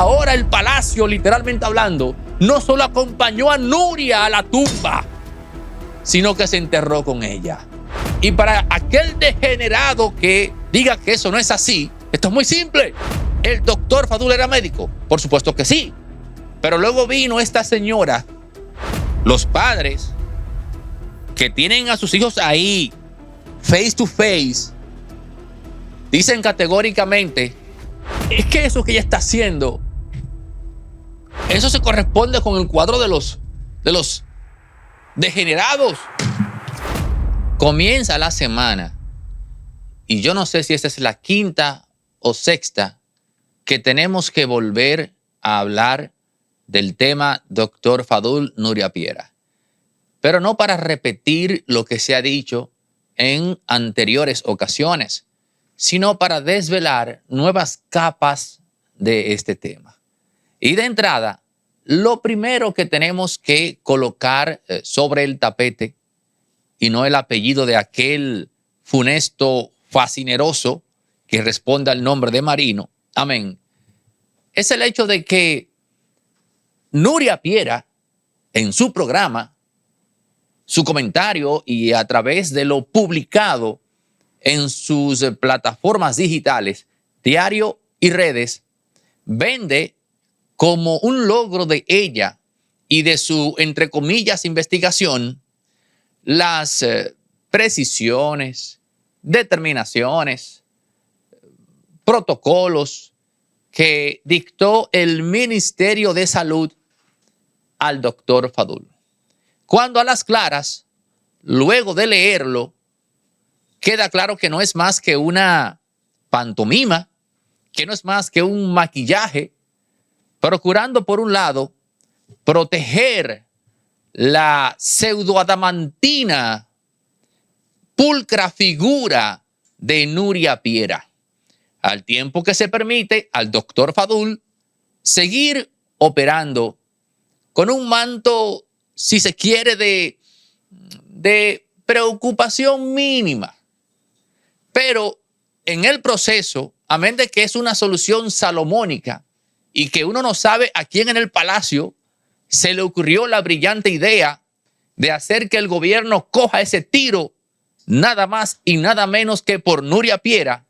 Ahora el palacio, literalmente hablando, no solo acompañó a Nuria a la tumba, sino que se enterró con ella. Y para aquel degenerado que diga que eso no es así, esto es muy simple. ¿El doctor Fadul era médico? Por supuesto que sí. Pero luego vino esta señora, los padres que tienen a sus hijos ahí, face to face, dicen categóricamente, es que eso que ella está haciendo, eso se corresponde con el cuadro de los degenerados. Comienza la semana y yo no sé si esta es la quinta o sexta que tenemos que volver a hablar del tema doctor Fadul Nuria Piera. Pero no para repetir lo que se ha dicho en anteriores ocasiones, sino para desvelar nuevas capas de este tema. Y de entrada, lo primero que tenemos que colocar sobre el tapete, y no el apellido de aquel funesto fascineroso que responde al nombre de Marino, amén, es el hecho de que Nuria Piera, en su programa, su comentario y a través de lo publicado en sus plataformas digitales, diario y redes, vende como un logro de ella y de su, entre comillas, investigación, las precisiones, determinaciones, protocolos que dictó el Ministerio de Salud al doctor Fadul. Cuando a las claras, luego de leerlo, queda claro que no es más que una pantomima, que no es más que un maquillaje, procurando por un lado proteger la pseudoadamantina pulcra figura de Nuria Piera, al tiempo que se permite al doctor Fadul seguir operando con un manto, si se quiere, de preocupación mínima. Pero en el proceso, amén de que es una solución salomónica y que uno no sabe a quién en el palacio se le ocurrió la brillante idea de hacer que el gobierno coja ese tiro nada más y nada menos que por Nuria Piera.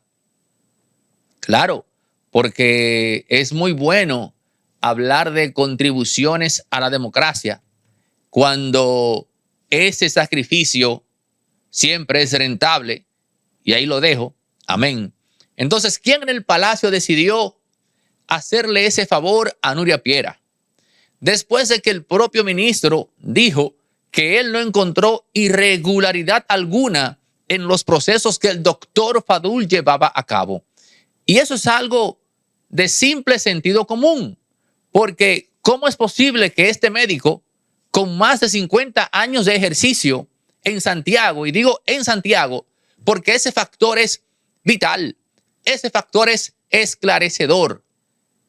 Claro, porque es muy bueno hablar de contribuciones a la democracia cuando ese sacrificio siempre es rentable, y ahí lo dejo, amén. Entonces, ¿quién en el palacio decidió hacerle ese favor a Nuria Piera? Después de que el propio ministro dijo que él no encontró irregularidad alguna en los procesos que el doctor Fadul llevaba a cabo. Y eso es algo de simple sentido común, porque ¿cómo es posible que este médico, con más de 50 años de ejercicio en Santiago, y digo en Santiago, porque ese factor es vital, ese factor es esclarecedor,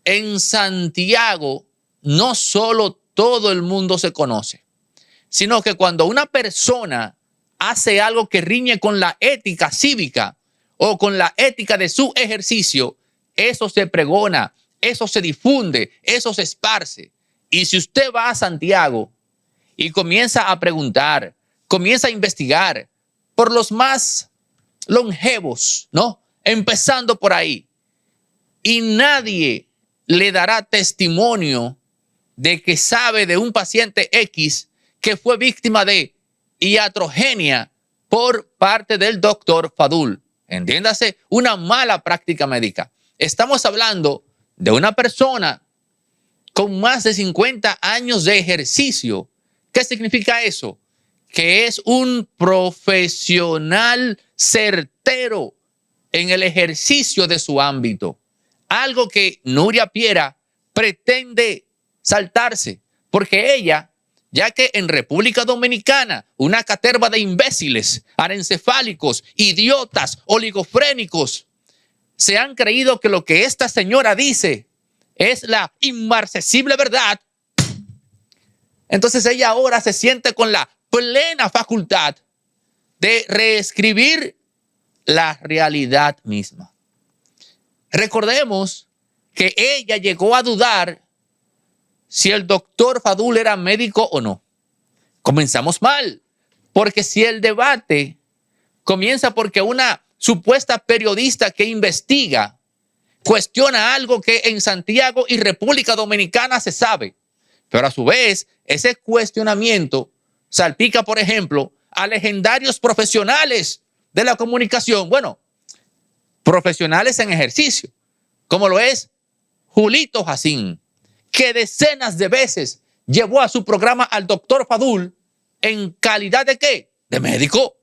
en Santiago no solo todo el mundo se conoce, sino que cuando una persona hace algo que riñe con la ética cívica o con la ética de su ejercicio, eso se pregona, eso se difunde, eso se esparce. Y si usted va a Santiago y comienza a preguntar, comienza a investigar por los más longevos, ¿no? Empezando por ahí, y nadie le dará testimonio de que sabe de un paciente X que fue víctima de iatrogenia por parte del doctor Fadul. Entiéndase, una mala práctica médica. Estamos hablando de una persona con más de 50 años de ejercicio. ¿Qué significa eso? Que es un profesional certero en el ejercicio de su ámbito. Algo que Nuria Piera pretende saltarse, porque ella, ya que en República Dominicana una caterva de imbéciles, anencefálicos, idiotas, oligofrénicos, se han creído que lo que esta señora dice es la inmarcesible verdad, entonces ella ahora se siente con la plena facultad de reescribir la realidad misma. Recordemos que ella llegó a dudar si el doctor Fadul era médico o no. Comenzamos mal, porque si el debate comienza porque una supuesta periodista que investiga cuestiona algo que en Santiago y República Dominicana se sabe, pero a su vez ese cuestionamiento salpica, por ejemplo, a legendarios profesionales de la comunicación, bueno, profesionales en ejercicio, como lo es Julito Jacín, que decenas de veces llevó a su programa al doctor Fadul en calidad de ¿qué? De médico.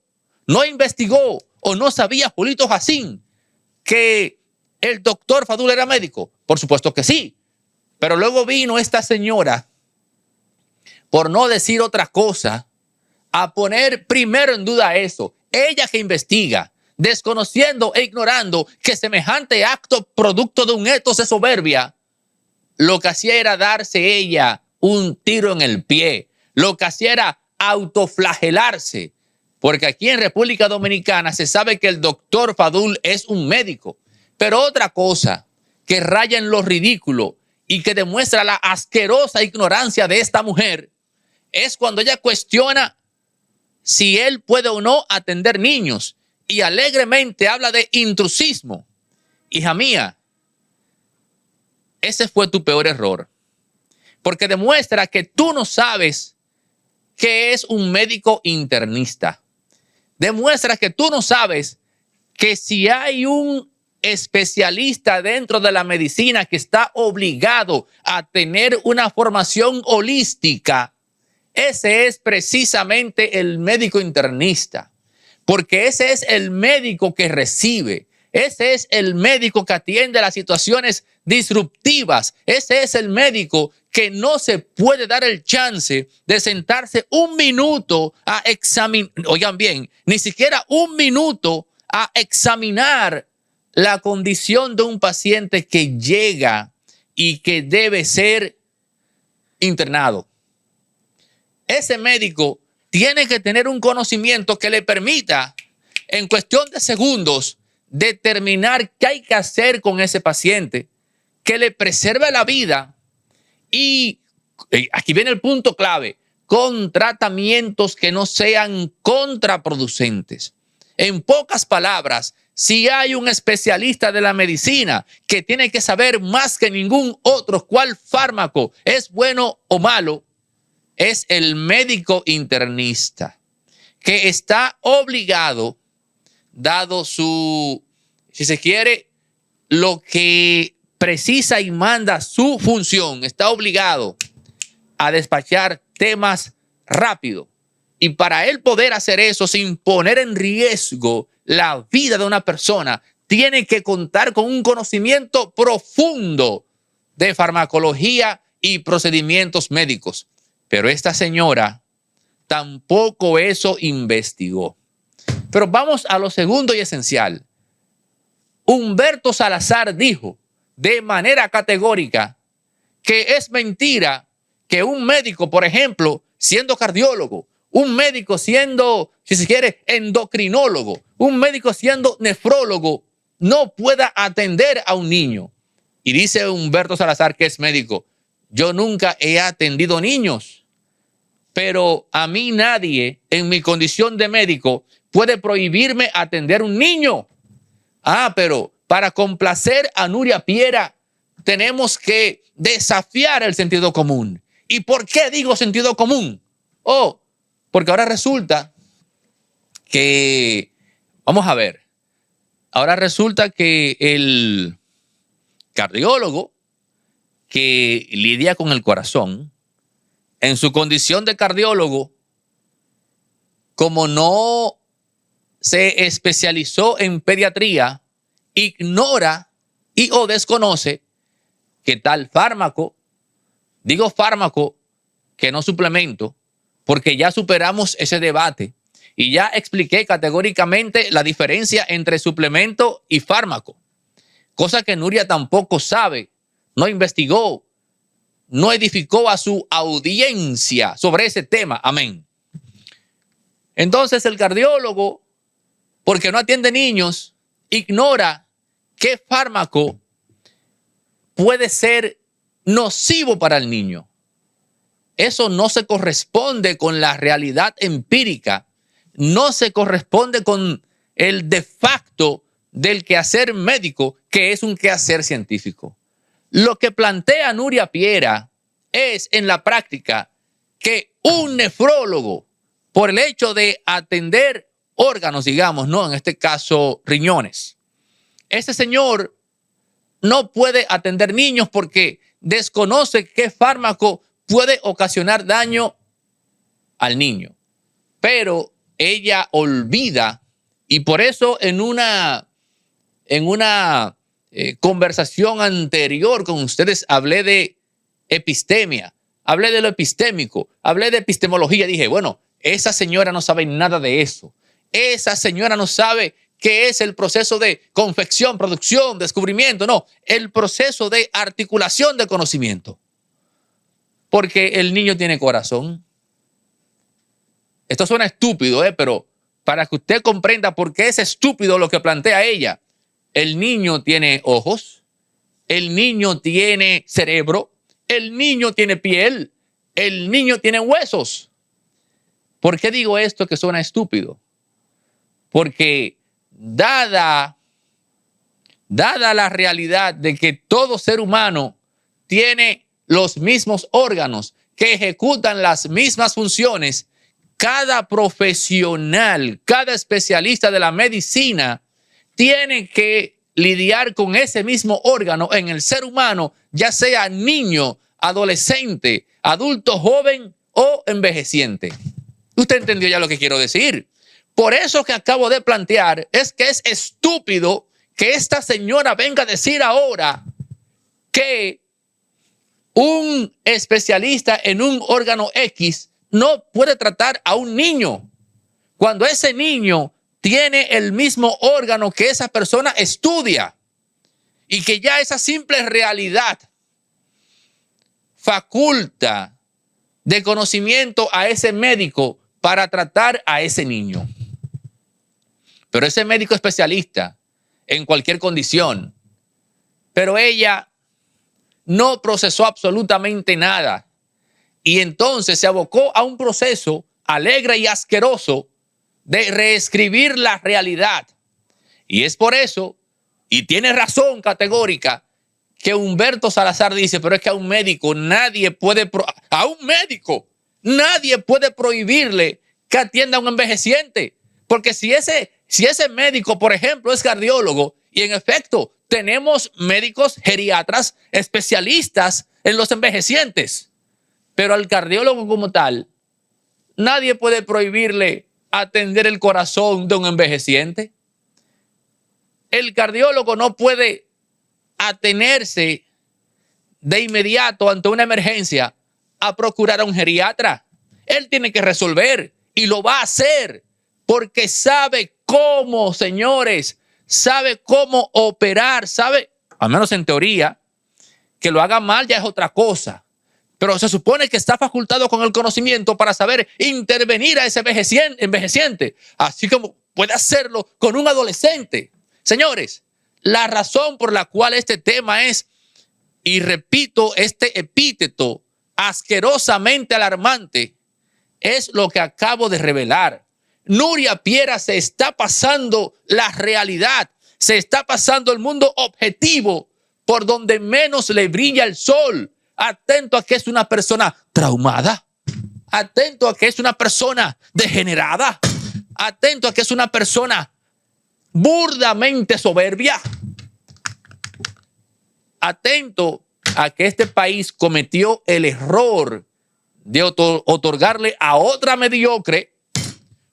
No investigó o no sabía Julito Jacín que el doctor Fadul era médico. Por supuesto que sí. Pero luego vino esta señora, por no decir otra cosa, a poner primero en duda eso. Ella que investiga, desconociendo e ignorando que semejante acto producto de un etos de soberbia, lo que hacía era darse ella un tiro en el pie. Lo que hacía era autoflagelarse. Porque aquí en República Dominicana se sabe que el doctor Fadul es un médico. Pero otra cosa que raya en lo ridículo y que demuestra la asquerosa ignorancia de esta mujer es cuando ella cuestiona si él puede o no atender niños y alegremente habla de intrusismo. Hija mía, ese fue tu peor error, porque demuestra que tú no sabes qué es un médico internista. Demuestra que tú no sabes que si hay un especialista dentro de la medicina que está obligado a tener una formación holística, ese es precisamente el médico internista, porque ese es el médico que recibe, ese es el médico que atiende las situaciones disruptivas, ese es el médico que no se puede dar el chance de sentarse un minuto a examinar, oigan bien, ni siquiera un minuto a examinar la condición de un paciente que llega y que debe ser internado. Ese médico tiene que tener un conocimiento que le permita, en cuestión de segundos, determinar qué hay que hacer con ese paciente, que le preserve la vida y, aquí viene el punto clave, con tratamientos que no sean contraproducentes. En pocas palabras, si hay un especialista de la medicina que tiene que saber más que ningún otro cuál fármaco es bueno o malo, es el médico internista, que está obligado, dado su, si se quiere, lo que precisa y manda su función, está obligado a despachar temas rápido. Y para él poder hacer eso sin poner en riesgo la vida de una persona, tiene que contar con un conocimiento profundo de farmacología y procedimientos médicos. Pero esta señora tampoco eso investigó. Pero vamos a lo segundo y esencial. Humberto Salazar dijo de manera categórica que es mentira que un médico, por ejemplo, siendo cardiólogo, un médico siendo, si se quiere, endocrinólogo, un médico siendo nefrólogo, no pueda atender a un niño. Y dice Humberto Salazar, que es médico: yo nunca he atendido niños, pero a mí nadie en mi condición de médico puede prohibirme atender un niño. Ah, pero para complacer a Nuria Piera tenemos que desafiar el sentido común. ¿Y por qué digo sentido común? Oh, porque ahora resulta que, vamos a ver, ahora resulta que el cardiólogo que lidia con el corazón, en su condición de cardiólogo, como no se especializó en pediatría, ignora y o desconoce que tal fármaco, digo fármaco que no suplemento, porque ya superamos ese debate y ya expliqué categóricamente la diferencia entre suplemento y fármaco, cosa que Nuria tampoco sabe, no investigó, no edificó a su audiencia sobre ese tema. Amén. Entonces el cardiólogo, porque no atiende niños, ignora qué fármaco puede ser nocivo para el niño. Eso no se corresponde con la realidad empírica, no se corresponde con el de facto del quehacer médico, que es un quehacer científico. Lo que plantea Nuria Piera es en la práctica que un nefrólogo, por el hecho de atender órganos, digamos, ¿no? En este caso, riñones, ese señor no puede atender niños porque desconoce qué fármaco puede ocasionar daño al niño. Pero ella olvida, y por eso en una conversación anterior con ustedes hablé de epistemia, hablé de lo epistémico, hablé de epistemología. Dije, bueno, esa señora no sabe nada de eso. Esa señora no sabe qué es el proceso de confección, producción, descubrimiento. No, el proceso de articulación de conocimiento. Porque el niño tiene corazón. Esto suena estúpido, pero para que usted comprenda por qué es estúpido lo que plantea ella. El niño tiene ojos, el niño tiene cerebro, el niño tiene piel, el niño tiene huesos. ¿Por qué digo esto que suena estúpido? Porque dada la realidad de que todo ser humano tiene los mismos órganos que ejecutan las mismas funciones, cada profesional, cada especialista de la medicina tiene que lidiar con ese mismo órgano en el ser humano, ya sea niño, adolescente, adulto, joven o envejeciente. Usted entendió ya lo que quiero decir. Por eso que acabo de plantear es que es estúpido que esta señora venga a decir ahora que un especialista en un órgano X no puede tratar a un niño cuando ese niño tiene el mismo órgano que esa persona estudia y que ya esa simple realidad faculta de conocimiento a ese médico para tratar a ese niño. Pero ese médico especialista en cualquier condición, pero ella no procesó absolutamente nada y entonces se abocó a un proceso alegre y asqueroso de reescribir la realidad. Y es por eso, y tiene razón categórica, que Humberto Salazar dice, pero es que a un médico nadie puede prohibirle que atienda a un envejeciente. Porque si ese médico, por ejemplo, es cardiólogo, y en efecto tenemos médicos geriatras especialistas en los envejecientes, pero al cardiólogo como tal, nadie puede prohibirle atender el corazón de un envejeciente. El cardiólogo no puede atenerse de inmediato ante una emergencia a procurar a un geriatra. Él tiene que resolver y lo va a hacer porque sabe cómo, señores, sabe cómo operar, sabe, al menos en teoría, que lo haga mal ya es otra cosa. Pero se supone que está facultado con el conocimiento para saber intervenir a ese envejeciente, así como puede hacerlo con un adolescente. Señores, la razón por la cual este tema es, y repito este epíteto asquerosamente alarmante, es lo que acabo de revelar. Nuria Piera se está pasando la realidad, se está pasando el mundo objetivo por donde menos le brilla el sol. Atento a que es una persona traumada, atento a que es una persona degenerada, atento a que es una persona burdamente soberbia, atento a que este país cometió el error de otorgarle a otra mediocre,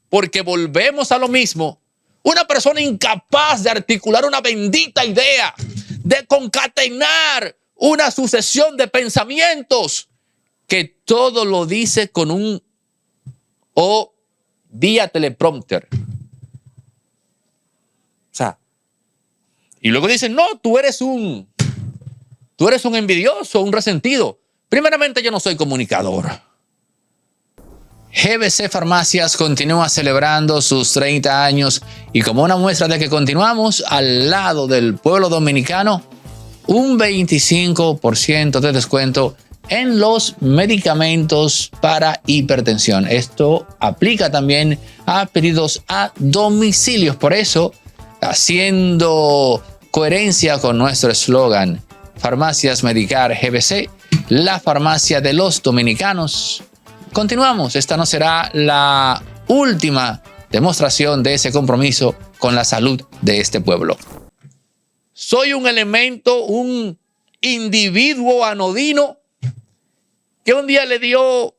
porque volvemos a lo mismo, una persona incapaz de articular una bendita idea, de concatenar una sucesión de pensamientos que todo lo dice con un o vía teleprompter. O sea, y luego dicen, no, tú eres un envidioso, un resentido. Primeramente, yo no soy comunicador. GBC Farmacias continúa celebrando sus 30 años y como una muestra de que continuamos al lado del pueblo dominicano, un 25% de descuento en los medicamentos para hipertensión. Esto aplica también a pedidos a domicilios. Por eso, haciendo coherencia con nuestro eslogan, Farmacias Medicar GBC, la farmacia de los dominicanos. Continuamos. Esta no será la última demostración de ese compromiso con la salud de este pueblo. Soy un elemento, un individuo anodino que un día le dio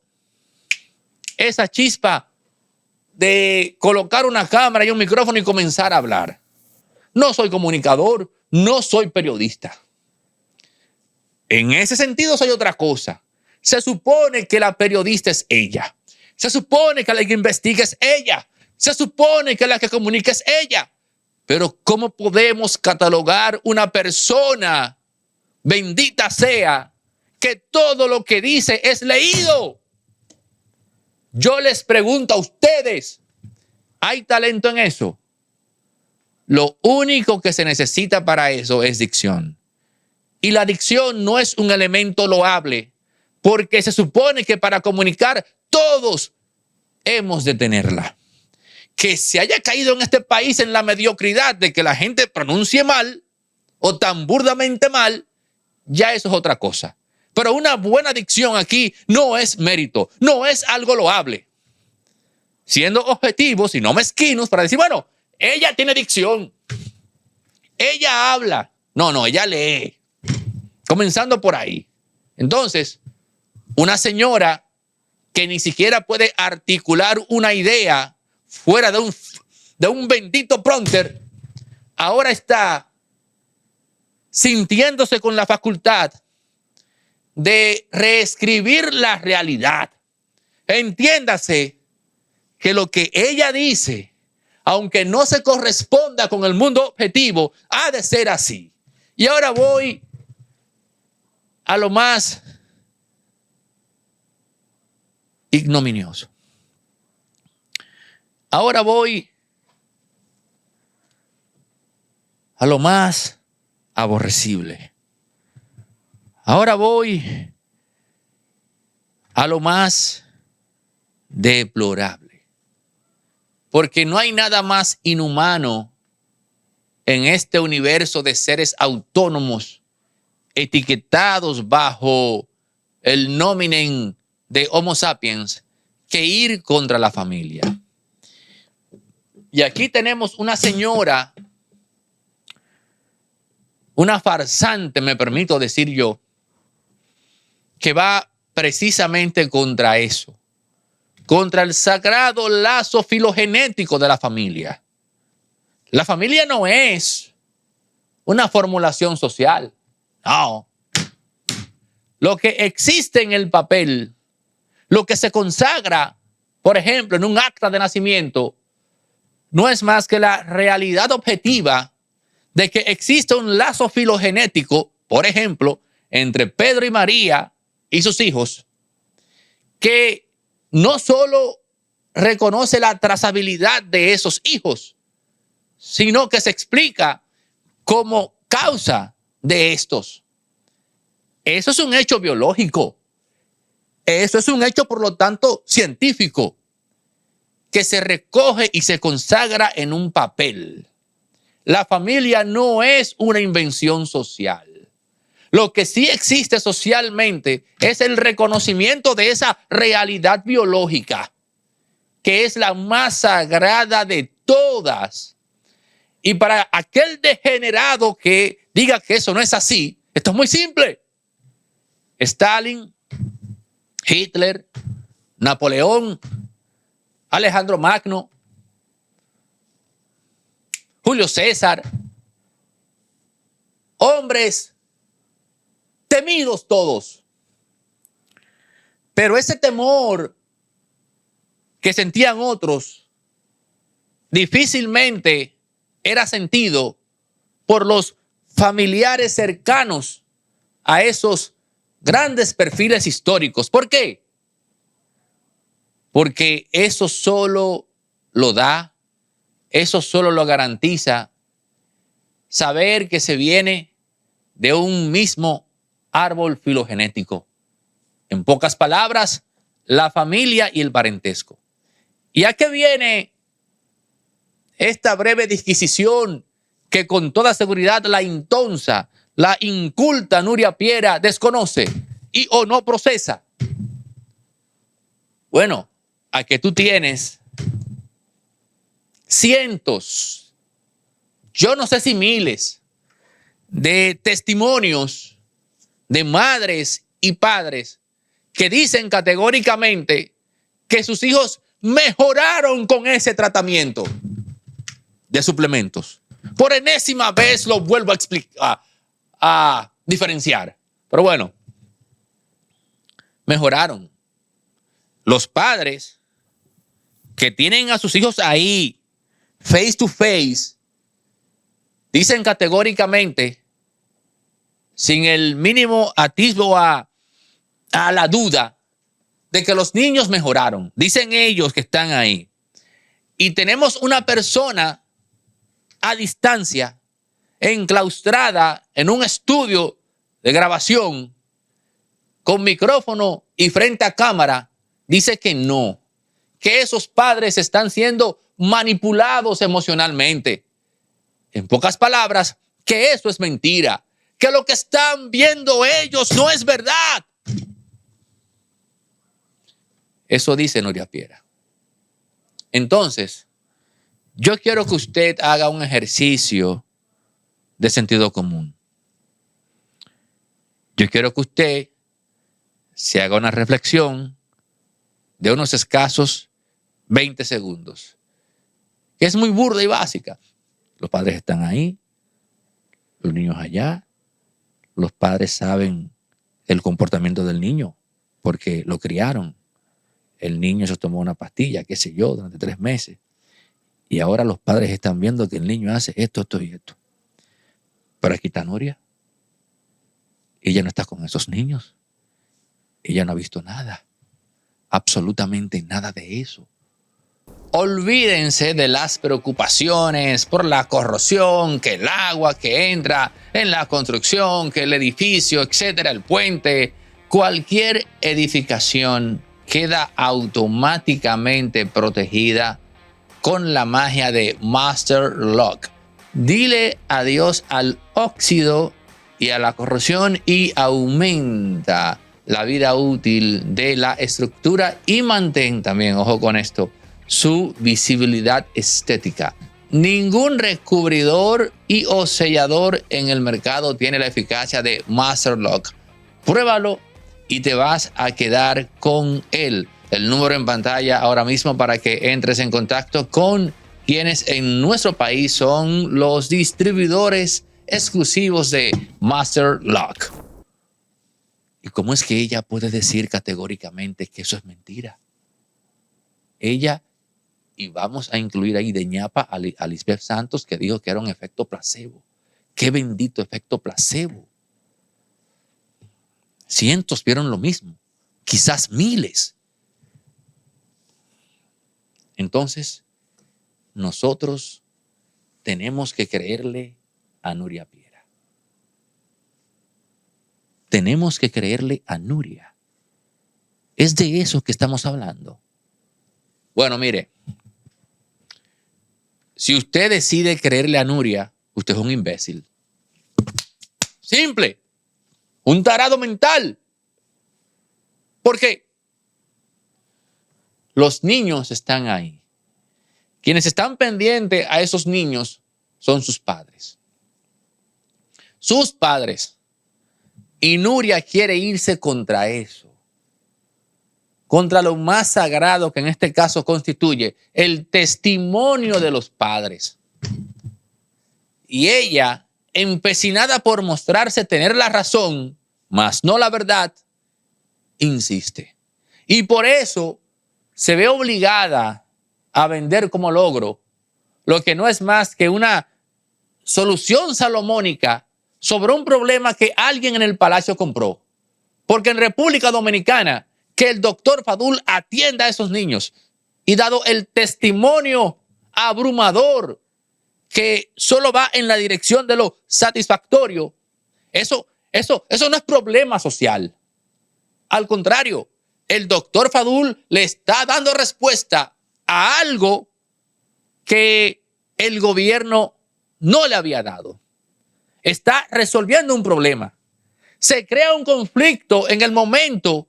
esa chispa de colocar una cámara y un micrófono y comenzar a hablar. No soy comunicador, no soy periodista. En ese sentido soy otra cosa. Se supone que la periodista es ella. Se supone que la que investiga es ella. Se supone que la que comunica es ella. Pero ¿cómo podemos catalogar una persona, bendita sea, que todo lo que dice es leído? Yo les pregunto a ustedes, ¿hay talento en eso? Lo único que se necesita para eso es dicción. Y la dicción no es un elemento loable, porque se supone que para comunicar todos hemos de tenerla. Que se haya caído en este país en la mediocridad de que la gente pronuncie mal o tan burdamente mal, ya eso es otra cosa. Pero una buena dicción aquí no es mérito, no es algo loable. Siendo objetivos y no mezquinos para decir, bueno, ella tiene dicción, ella habla. No, ella lee. Comenzando por ahí. Entonces, una señora que ni siquiera puede articular una idea fuera de un bendito prompter, ahora está sintiéndose con la facultad de reescribir la realidad. Entiéndase que lo que ella dice, aunque no se corresponda con el mundo objetivo, ha de ser así. Y ahora voy a lo más ignominioso. Ahora voy a lo más aborrecible. Ahora voy a lo más deplorable. Porque no hay nada más inhumano en este universo de seres autónomos etiquetados bajo el nominen de Homo sapiens que ir contra la familia. Y aquí tenemos una señora, una farsante, me permito decir yo, que va precisamente contra eso, contra el sagrado lazo filogenético de la familia. La familia no es una formulación social, no. Lo que existe en el papel, lo que se consagra, por ejemplo, en un acta de nacimiento, no es más que la realidad objetiva de que existe un lazo filogenético, por ejemplo, entre Pedro y María y sus hijos, que no solo reconoce la trazabilidad de esos hijos, sino que se explica como causa de estos. Eso es un hecho biológico. Eso es un hecho, por lo tanto, científico, que se recoge y se consagra en un papel. La familia no es una invención social. Lo que sí existe socialmente es el reconocimiento de esa realidad biológica, que es la más sagrada de todas. Y para aquel degenerado que diga que eso no es así, esto es muy simple. Stalin, Hitler, Napoleón, Alejandro Magno, Julio César, hombres temidos todos. Pero ese temor que sentían otros difícilmente era sentido por los familiares cercanos a esos grandes perfiles históricos. ¿Por qué? Porque eso solo lo da, eso solo lo garantiza saber que se viene de un mismo árbol filogenético. En pocas palabras, la familia y el parentesco. ¿Y a qué viene esta breve disquisición que con toda seguridad la intonsa, la inculta Nuria Piera desconoce y o no procesa? Bueno, a que tú tienes cientos, yo no sé si miles, de testimonios de madres y padres que dicen categóricamente que sus hijos mejoraron con ese tratamiento de suplementos. Por enésima vez lo vuelvo a explicar, a diferenciar. Pero bueno, mejoraron. Los padres que tienen a sus hijos ahí, face to face, dicen categóricamente, sin el mínimo atisbo a la duda, de que los niños mejoraron. Dicen ellos que están ahí. Y tenemos una persona a distancia, enclaustrada en un estudio de grabación, con micrófono y frente a cámara, dice que no, que esos padres están siendo manipulados emocionalmente. En pocas palabras, que eso es mentira, que lo que están viendo ellos no es verdad. Eso dice Nuria Piera. Entonces, yo quiero que usted haga un ejercicio de sentido común. Yo quiero que usted se haga una reflexión de unos escasos 20 segundos, que es muy burda y básica. Los padres están ahí, los niños allá, los padres saben el comportamiento del niño porque lo criaron. El niño se tomó una pastilla, qué sé yo, durante 3 meses. Y ahora los padres están viendo que el niño hace esto, esto y esto. Pero aquí está Nuria. Ella no está con esos niños. Ella no ha visto nada. Absolutamente nada de eso. Olvídense de las preocupaciones por la corrosión, que el agua que entra en la construcción, que el edificio, etcétera, el puente. Cualquier edificación queda automáticamente protegida con la magia de Master Lock. Dile adiós al óxido y a la corrosión y aumenta la vida útil de la estructura y mantén también, ojo con esto, su visibilidad estética. Ningún recubridor y o sellador en el mercado tiene la eficacia de Master Lock. Pruébalo y te vas a quedar con él. El número en pantalla ahora mismo para que entres en contacto con quienes en nuestro país son los distribuidores exclusivos de Master Lock. ¿Y cómo es que ella puede decir categóricamente que eso es mentira? Ella, y vamos a incluir ahí de ñapa a Lisbeth Santos, que dijo que era un efecto placebo. ¡Qué bendito efecto placebo! Cientos vieron lo mismo, quizás miles. Entonces, nosotros tenemos que creerle a Nuria Piera. Tenemos que creerle a Nuria. Es de eso que estamos hablando. Bueno, mire, si usted decide creerle a Nuria, usted es un imbécil. Simple. Un tarado mental. ¿Por qué? Los niños están ahí. Quienes están pendientes a esos niños son sus padres. Sus padres. Y Nuria quiere irse contra eso. Contra lo más sagrado que en este caso constituye el testimonio de los padres. Y ella, empecinada por mostrarse tener la razón, mas no la verdad, insiste. Y por eso se ve obligada a vender como logro lo que no es más que una solución salomónica sobre un problema que alguien en el palacio compró. Porque en República Dominicana, que el doctor Fadul atienda a esos niños y dado el testimonio abrumador que solo va en la dirección de lo satisfactorio, Eso no es problema social. Al contrario, el doctor Fadul le está dando respuesta a algo que el gobierno no le había dado. Está resolviendo un problema. Se crea un conflicto en el momento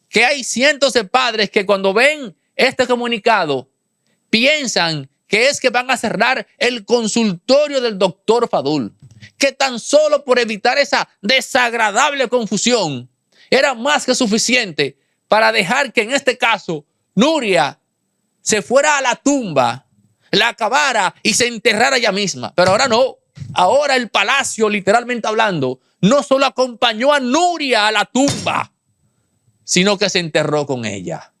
que hay cientos de padres que cuando ven este comunicado piensan que es que van a cerrar el consultorio del doctor Fadul, que tan solo por evitar esa desagradable confusión era más que suficiente para dejar que en este caso Nuria se fuera a la tumba, la acabara y se enterrara ella misma. Pero ahora no. Ahora el palacio, literalmente hablando, no solo acompañó a Nuria a la tumba, sino que se enterró con ella.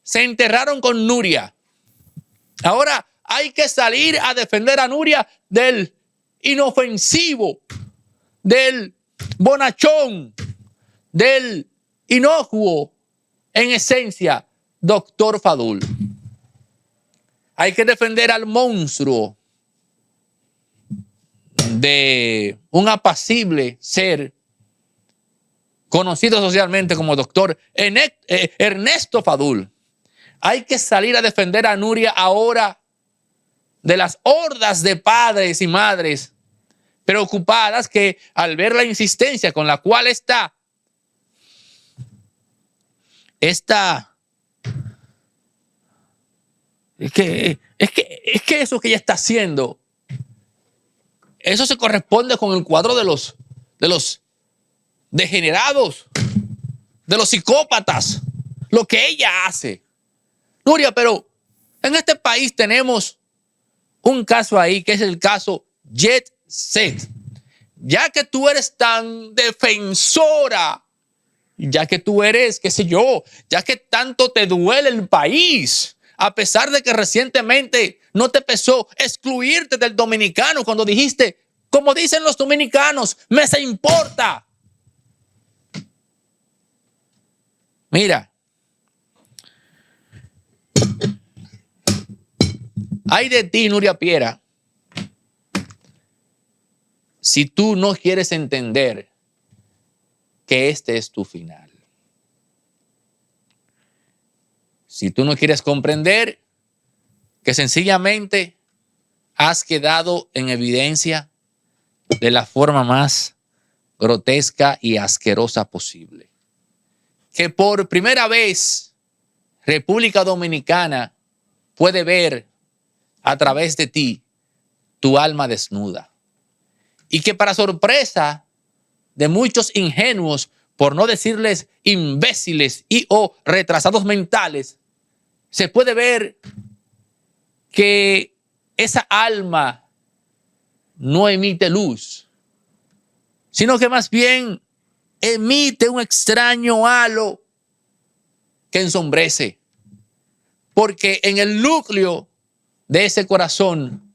Se enterraron con Nuria. Ahora hay que salir a defender a Nuria del inofensivo, del bonachón, del inocuo, en esencia, doctor Fadul. Hay que defender al monstruo de un apacible ser conocido socialmente como doctor Ernesto Fadul. Hay que salir a defender a Nuria ahora de las hordas de padres y madres preocupadas que al ver la insistencia con la cual está es que eso que ella está haciendo, eso se corresponde con el cuadro de los degenerados, de los psicópatas, lo que ella hace. Nuria, pero en este país tenemos un caso ahí que es el caso Jet Set. Ya que tú eres tan defensora, ya que tú eres, qué sé yo, ya que tanto te duele el país, a pesar de que recientemente no te pesó excluirte del dominicano cuando dijiste, como dicen los dominicanos, me se importa. Mira, ay de ti, Nuria Piera, si tú no quieres entender que este es tu final. Si tú no quieres comprender que sencillamente has quedado en evidencia de la forma más grotesca y asquerosa posible. Que por primera vez República Dominicana puede ver a través de ti tu alma desnuda. Y que para sorpresa de muchos ingenuos, por no decirles imbéciles y o retrasados mentales, se puede ver que esa alma no emite luz, sino que más bien emite un extraño halo que ensombrece. Porque en el núcleo de ese corazón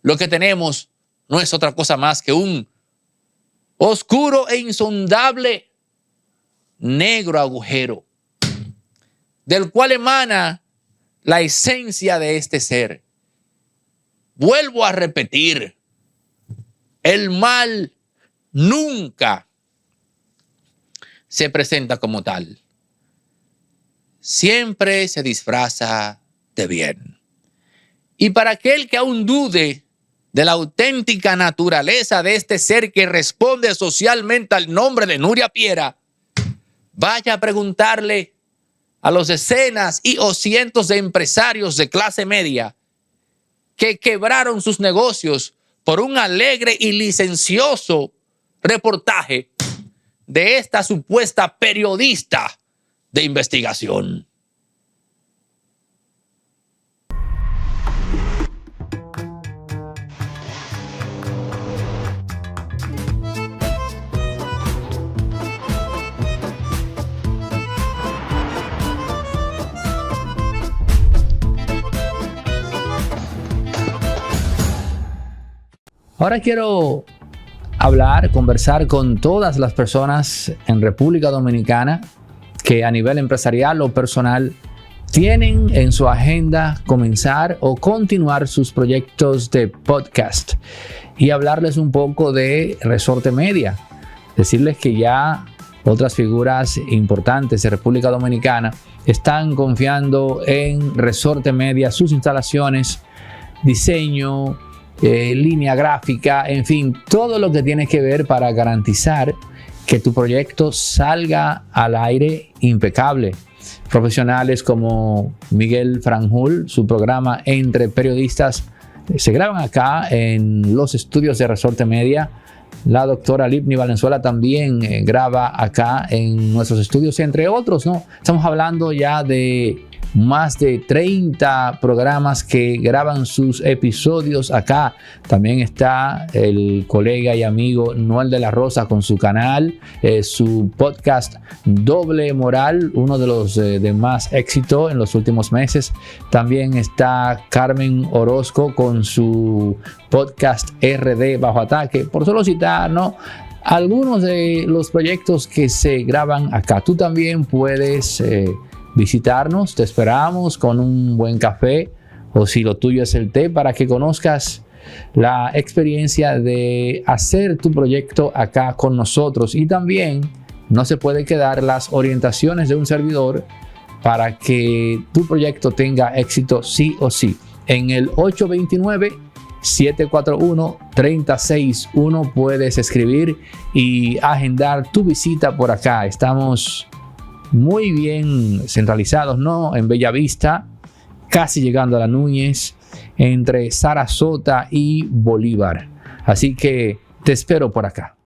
lo que tenemos no es otra cosa más que un oscuro e insondable negro agujero, del cual emana la esencia de este ser. Vuelvo a repetir, el mal nunca se presenta como tal. Siempre se disfraza de bien. Y para aquel que aún dude de la auténtica naturaleza de este ser que responde socialmente al nombre de Nuria Piera, vaya a preguntarle a los decenas y o cientos de empresarios de clase media que quebraron sus negocios por un alegre y licencioso reportaje de esta supuesta periodista de investigación. Ahora quiero conversar con todas las personas en República Dominicana que a nivel empresarial o personal tienen en su agenda comenzar o continuar sus proyectos de podcast y hablarles un poco de Resorte Media. Decirles que ya otras figuras importantes de República Dominicana están confiando en Resorte Media, sus instalaciones, diseño, línea gráfica, en fin, todo lo que tiene que ver para garantizar que tu proyecto salga al aire impecable. Profesionales como Miguel Franjul, su programa Entre Periodistas, se graban acá en los estudios de Resorte Media. La doctora Lipni Valenzuela también graba acá en nuestros estudios, entre otros, ¿no? Estamos hablando ya de más de 30 programas que graban sus episodios acá. También está el colega y amigo Noel de la Rosa con su canal, su podcast Doble Moral, uno de los de más éxito en los últimos meses. También está Carmen Orozco con su podcast RD Bajo Ataque, por solo citar, ¿no?, algunos de los proyectos que se graban acá. Tú también puedes visitarnos, te esperamos con un buen café o si lo tuyo es el té, para que conozcas la experiencia de hacer tu proyecto acá con nosotros. Y también no se puede quedar las orientaciones de un servidor para que tu proyecto tenga éxito sí o sí. En el 829-741-361 puedes escribir y agendar tu visita por acá. Estamos muy bien centralizados, ¿no?, en Bellavista, casi llegando a la Núñez, entre Sarasota y Bolívar. Así que te espero por acá.